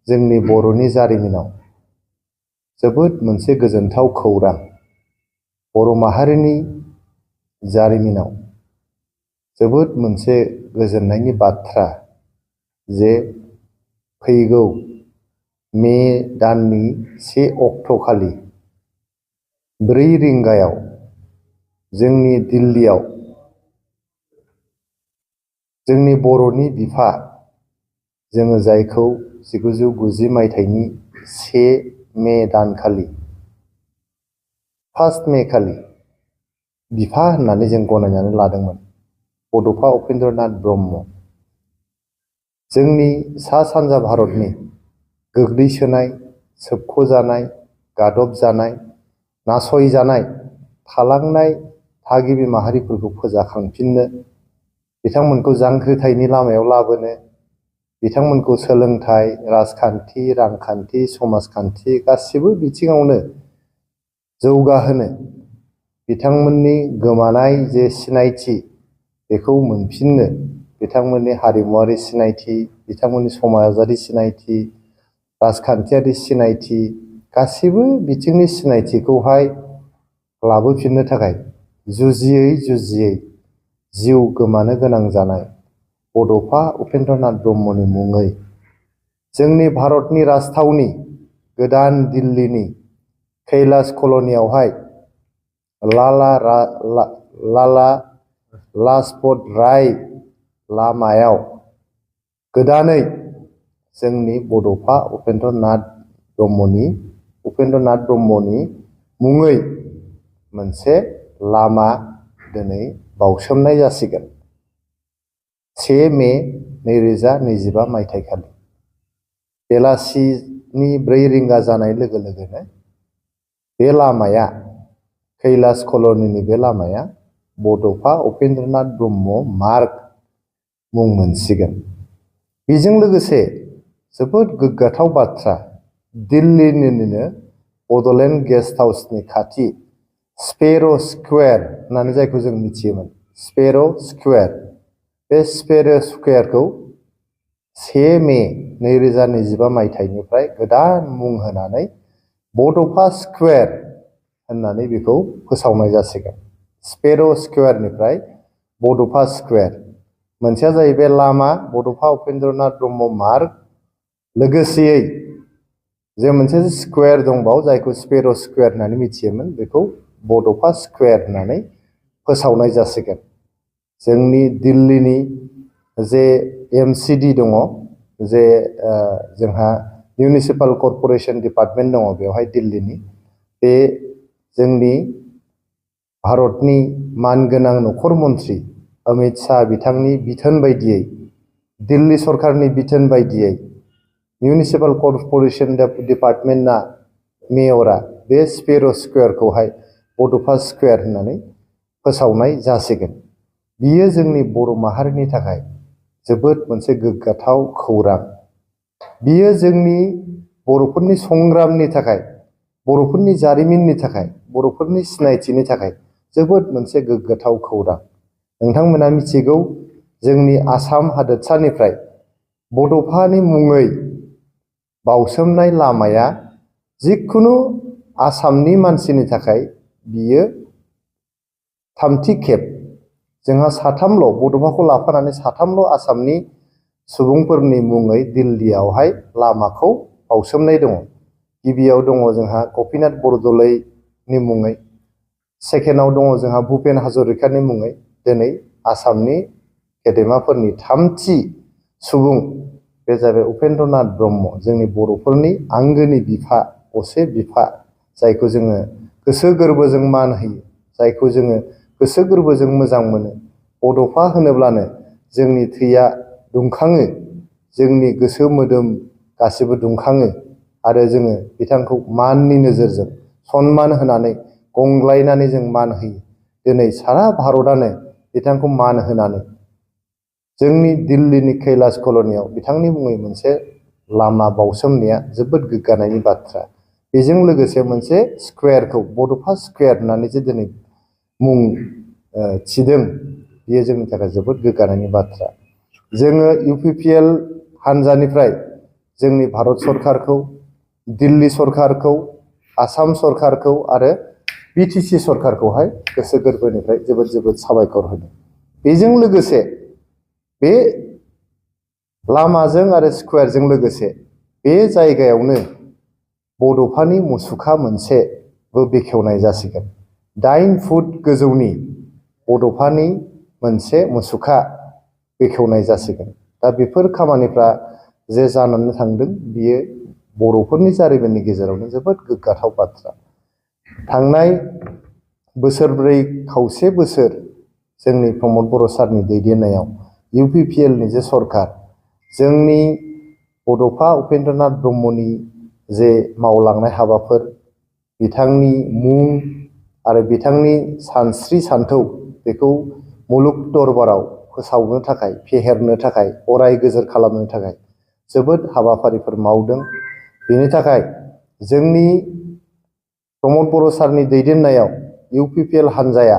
जोंनि बर'नि जारिमिनाव जोबोद मोनसे गोजोनथाव खौरां। बर' माहारिनि जारिमिनाव जोबोद मोनसे गोजोननायनि बाथ्रा जे फैगौ मे दाननि 1 अक्ट'खालि 4 रिंगायाव जोंनि दिल्लीयाव जोंनि बर'नि बिफा, जोङो जायखौ 1990 मायथाइनि 1 मे दानखालि 1 मे खालि बिफा होननानै जों गनायनानै लादोंमोन, बड'फा उपेन्द्रनाथ ब्रह्म। जोंनि सा सानजा भारतनि गोग्लैसोनाय, सोबख'जानाय, गादबजानाय, नासयजानाय, थालांनाय थागिबि माहारिफोरखौ फोजाखांफिननो, बिथांमोनखौ जांख्रिथायनि लामायाव लाबोनो, बिथांमोनखौ सोलोंथाइ, राजखान्थि, रांखान्थि, समाजखान्थि गासिबो बिथिङावनो जौगाहोनो, बिथांमोननि गोमानाय जे सिनायथि बेखौ मोनफिननो, बिथांमोननि हारिमुवारि सिनायथि, बिथांमोननि समाजारि सिनायथि, राजखान्थियारि सिनायथि, गासिबो बिथिंनि सिनायथिखौहाय लाबोफिननो थाखाय जुजियै जुजियै जिउ गोमानो गोनां जानाय बड'फा उपेन्द्रनाथ ब्रह्मनि मुङै जोंनि भारतनि राजथावनि गोदान दिल्लीनि कैलाश कल'नियावहाय लाला लाजपत राय लामायाव गोदानै जोंनि बड'फा उपेन्द्रनाथ ब्रह्मनि मुङै मोनसे लामा दिनै बाउसोमनाय जासिगोन। 1 मे 2025 मायथाइखालि बेलासिनि 4 रिंगा जानाय लोगो लोगोनो बे लामाया, कैलाश कल'निनि बे लामाया बड'फा उपेन्द्रनाथ ब्रह्म मार्ग मुं मोनसिगोन। बेजों लोगोसे जोबोद गोग्गाथाव बाथ्रा, दिल्लीनिनो बड'लेण्ड गेस्ट हाउसनि खाथि स्पेर' स्कुवेर होननानै जायखौ जों मिथियोमोन, स्पेर' स्कुवेर, बे स्पेर' स्कुवेरखौ 1 मे 2025 मायथाइनिफ्राय गोदान मुं होनानै बड'फा स्कुवेर होननानै बेखौ फोसावनाय जासिगोन। स्पेर' स्कुवेरनिफ्राय बड'फा स्कुवेर, मोनसेया जाहैबाय लामा बड'फा उपेन्द्रनाथ ब्रह्म मार्ग, लोगोसेयै जे मोनसे स्कुवेर दंबावो जायखौ स्पेर' स्कुवेर होननानै मिथियोमोन, बेखौ बड'फा स्कुवेर होननानै फोसावनाय जासिगोन। जोंनि दिल्लीनि जे MCD दङ, जे जोंहा मिउनिसिपाल कर्प'रेसन डिपार्टमेन्ट दङ बेवहाय दिल्लीनि, बे जोंनि भारतनि मानगोनां नखर मन्त्रि अमित शाह बिथांनि बिथोन बायदियै, दिल्ली सरकारनि बिथोन बायदियै मिउनिसिपाल कर्प'रेसन डिपार्टमेन्टना मेयरा बे स्पेर' स्कुवेरखौहाय बड'फा स्कुवेर होननानै फोसावनाय जासिगोन। बियो जोंनि बर' माहारिनि थाखाय जोबोद मोनसे गोग्गाथाव खौरां। बियो जोंनि बर'फोरनि संग्रामनि थाखाय, बर'फोरनि जारिमिननि थाखाय, बर'फोरनि सिनायथिनि थाखाय जोबोद मोनसे गोग्गाथाव खौरां। नोंथांमोना मिथिगौ, जोंनि आसाम हादोरसानिफ्राय बड'फानि मुङै बाउसोमनाय लामाया जिखुनु आसामनि मानसिनि थाखाय बियो 3थि खेब। जोंहा 3ल', बड'फाखौ लाफानानै 3ल' आसामनि सुबुंफोरनि मुङै दिल्लीयावहाय लामाखौ बाउसोमनाय दङ। गिबियाव दङ जोंहा गपिनाथ बरदलैनि मुङै, सेकेन्डआव दङ जोंहा भुपेन हाजरिकानि मुङै। दिनै आसामनि गेदेमाफोरनि 3थि सुबुं, बे जाबाय उपेन्द्रनाथ ब्रह्म, जोंनि बर'फोरनि आंगोनि बिफा, असे बिफा, जायखौ जोङो गोसो गोरबोजों मान होयो, जायखौ जोङो गोसो गोरबोजों मोजां मोनो। बड'फा होनोब्लानो जोंनि थैया दुंखाङो, जोंनि गोसो मोदोम गासिबो दुंखाङो, आरो जोङो बिथांखौ माननि नोजोरजों सनमान होनानै गंग्लायनानै जों मान होयो। दिनै सारा भारतआनो बिथांखौ मान होनानै जोंनि दिल्लीनि कैलाश कल'नियाव बिथांनि मुङै मोनसे लामा बाउसोमनाया जोबोद गोग्गानायनि बाथ्रा। बेजों लोगोसे मोनसे स्कुवेरखौ बड'फा स्कुवेर होननानै जे दिनै मुं थिदों, बेयो जोंनि थाखाय जोबोद गोग्गानायनि बाथ्रा। जोङो UPPL हानजानिफ्राय जोंनि भारत सरकारखौ, दिल्ली सरकारखौ, आसाम सरकारखौ आरो बिटिसि सरकारखौहाय गोसो गोरबोनिफ्राय जोबोद जोबोद साबायखर होदों। बेजों लोगोसे बे लामाजों आरो स्कुवेरजों लोगोसे बे जायगायावनो बड'फानि मुसुखा मोनसेबो बेखेवनाय जासिगोन। 8 फुट गोजौनि बड'फानि मोनसे मुसुखा बेखेवनाय जासिगोन। दा बेफोर खामानिफ्रा जे जानानै थांदों बियो बर'फोरनि जारिमिननि गेजेरावनो जोबोद गोग्गाथाव बाथ्रा। थांनाय बोसोरब्रै खावसे बोसोर जोंनि प्रमद बर' सारनि दैदेननायाव UPPLनि जे सरकार, जोंनि बड'फा उपेन्द्रनाथ ब्रह्मनि जे मावलांनाय हाबाफोर, बिथांनि मुं आरो बिथांनि सानस्रि सान्थौ बेखौ मुलुग दरबाराव फोसावनो थाखाय, फेहेरनो थाखाय, अराय गोजोर खालामनो थाखाय जोबोद हाबाफारिफोर मावदों। बेनि थाखाय जोंनि प्रमद बर' सारनि दैदेननायाव UPPL हान्जाया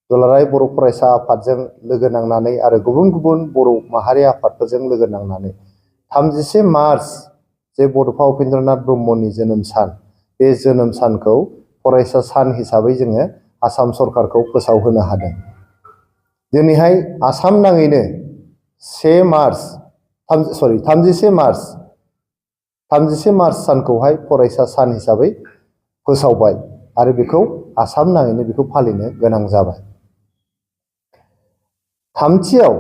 दुलाराय बर' फरायसा आफादजों लोगो नांनानै आरो गुबुन गुबुन बर' माहारि आफादफोरजों लोगो नांनानै 31 मार्च जे बड'फा उपेन्द्रनाथ ब्रह्मनि जोनोम सान, बे जोनोम सानखौ फरायसा सान हिसाबै जोङो आसाम सरकारखौ फोसावहोनो हादों। दिनैहाय आसाम नाङैनो 31 मार्च सानखौहाय फरायसा सान हिसाबै फोसावबाय आरो बेखौ आसाम नाङैनो बेखौ फालिनो गोनां जाबाय। थामथियाव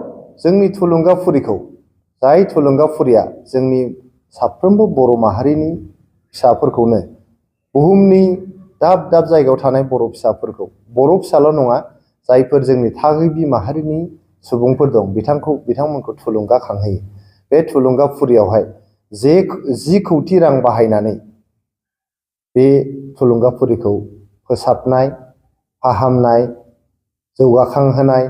जोंनि थुलुंगाफुरिखौ, जाय थुलुंगाफुरिया जोंनि साफ्रोमबो बर' माहारिनि फिसाफोरखौनो, बुहुमनि दाब दाब जायगायाव थानाय बर' फिसाफोरखौ, बर' फिसाल' नङा, जायफोर जोंनि थागिबि माहारिनि सुबुंफोर दं बिथांमोनखौ थुलुंगाखांहोयो। बे थुलुंगाफुरियावहाय 10 कौटि रां बाहायनानै बे थुलुंगाफुरिखौ फोसाबनाय, फाहामनाय, जौगाखांहोनाय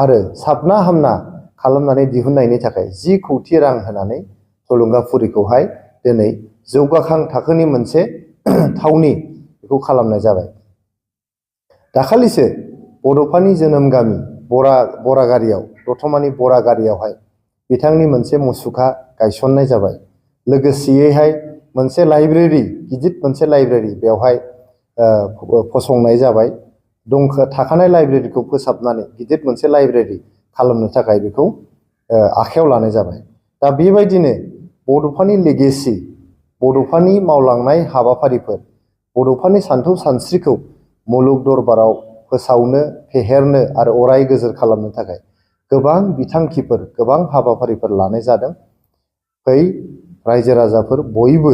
आरो साबना हामना खालामनानै दिहुननायनि थाखाय 10 कौटि रां होनानै थुलुंगाफुरिखौहाय दिनै जौगाखां थाखोनि मोनसे थावनि बेखौ खालामनाय जाबाय। दाखालिसो बड'फानि जोनोम गामि बरागारियाव, दतमानि बरागारियावहाय बिथांनि मोनसे मुसुखा गायसननाय जाबाय। लोगोसेयैहाय मोनसे लाइब्रेरि, गिदिर मोनसे लाइब्रेरि बेवहाय फसंनाय जाबाय। थाखानाय लाइब्रेरिखौ फोसाबनानै गिदिर मोनसे लाइब्रेरि खालामनो थाखाय बेखौ आखायाव लानाय जाबाय। दा बेबायदिनो बड'फानि लेगेसि, बड'फानि मावलांनाय हाबाफारिफोर, बड'फानि सान्थौ सानस्रिखौ मुलुग दरबाराव फोसावनो, फेहेरनो आरो अराय गोजोर खालामनो थाखाय गोबां बिथांखिफोर, गोबां हाबाफारिफोर लानाय जादों। बै रायजो राजाफोर बयबो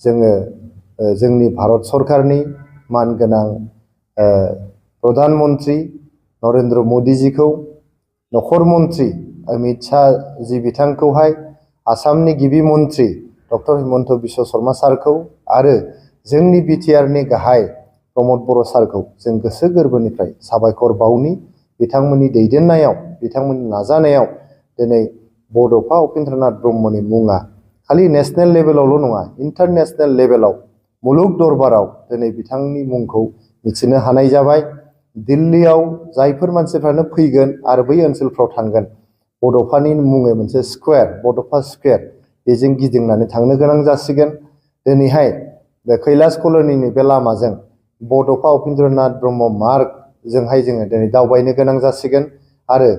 जोङो जोंनि भारत सरकारनि मानगोनां प्रधान मन्त्रि नरेन्द्र मदिजिखौ, नखर मन्त्रि अमित शाह जि बिथांखौहाय, आसामनि गिबि मन्त्रि डक्टर हिमन्त बिश्व शर्मा सारखौ आरो जोंनि बिटिआरनि गाहाय प्रमद बर' सारखौ जों गोसो गोरबोनिफ्राय साबायखर बावनि। बिथांमोननि दैदेननायाव, बिथांमोननि नाजानायाव दिनै बड'फा उपेन्द्रनाथ ब्रह्मनि मुङा खालि नेसनेल लेभेलावल' नङा, इन्टारनेसनेल लेभेलाव, मुलुग दरबाराव दिनै बिथांनि मुंखौ मिथिनो हानाय जाबाय। दिल्लीयाव जायफोर मानसिफ्रानो फैगोन आरो बै ओनसोलफ्राव थांगोन, बड'फानि मुङै मोनसे स्कुवेर, बड'फा स्कुवेर, बेजों गिदिंनानै थांनो गोनां जासिगोन। दिनैहाय बे कैलाश कल'निनि बे लामाजों बड'फा उपेन्द्रनाथ ब्रह्म मार्गजोंहाय जोङो दिनै दावबायनो गोनां जासिगोन आरो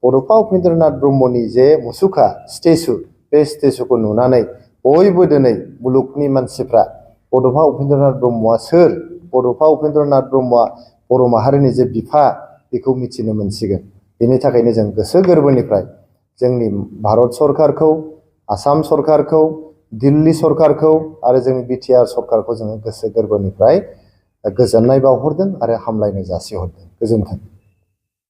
बड'फा उपेन्द्रनाथ ब्रह्मनि जे मुसुखा स्टेचु, बे स्टेचुखौ नुनानै बयबो दिनै मुलुगनि मानसिफ्रा बड'फा उपेन्द्रनाथ ब्रह्मआ सोर, बड'फा उपेन्द्रनाथ ब्रह्मआ बर' माहारिनि जे बिफा, बेखौ मिथिनो मोनसिगोन। बेनि थाखायनो जों गोसो गोरबोनिफ्राय जोंनि भारत सरकारखौ, आसाम सरकारखौ, दिल्ली सरकारखौ आरो जोंनि बिटिआर सरकारखौ जोङो गोसो गोरबोनिफ्राय गोजोननाय बावहरदों आरो हामलायनाय जासिहरदों। गोजोन्थों।